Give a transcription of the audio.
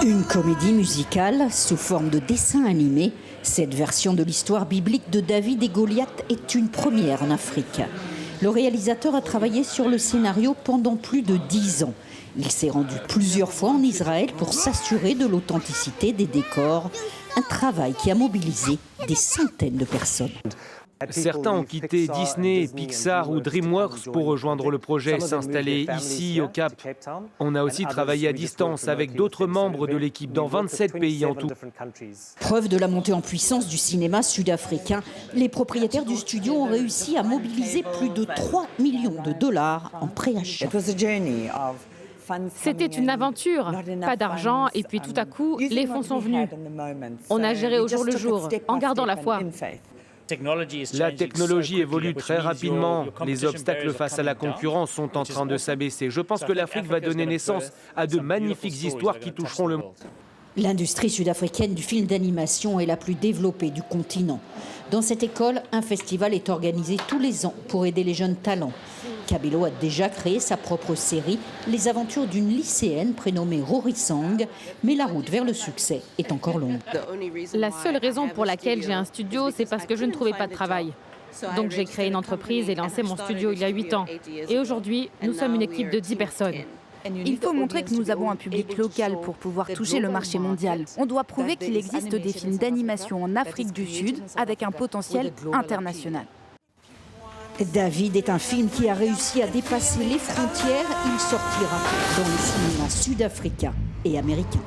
Une comédie musicale sous forme de dessin animé, cette version de l'histoire biblique de David et Goliath est une première en Afrique. Le réalisateur a travaillé sur le scénario pendant plus de 10 ans. Il s'est rendu plusieurs fois en Israël pour s'assurer de l'authenticité des décors, un travail qui a mobilisé des centaines de personnes. Certains ont quitté Disney, Pixar ou DreamWorks pour rejoindre le projet et s'installer ici au Cap. On a aussi travaillé à distance avec d'autres membres de l'équipe dans 27 pays en tout. Preuve de la montée en puissance du cinéma sud-africain, les propriétaires du studio ont réussi à mobiliser plus de 3 millions de dollars en préachat. C'était une aventure, pas d'argent, et puis tout à coup, les fonds sont venus. On a géré au jour le jour, en gardant la foi. La technologie évolue très rapidement. Les obstacles face à la concurrence sont en train de s'abaisser. Je pense que l'Afrique va donner naissance à de magnifiques histoires qui toucheront le monde. L'industrie sud-africaine du film d'animation est la plus développée du continent. Dans cette école, un festival est organisé tous les ans pour aider les jeunes talents. Kabelo a déjà créé sa propre série, Les aventures d'une lycéenne prénommée Rory Sang, mais la route vers le succès est encore longue. La seule raison pour laquelle j'ai un studio, c'est parce que je ne trouvais pas de travail. Donc j'ai créé une entreprise et lancé mon studio il y a 8 ans. Et aujourd'hui, nous sommes une équipe de 10 personnes. Il faut montrer que nous avons un public local pour pouvoir toucher le marché mondial. On doit prouver qu'il existe des films d'animation en Afrique du Sud avec un potentiel international. David est un film qui a réussi à dépasser les frontières. Il sortira dans les cinémas sud-africains et américains.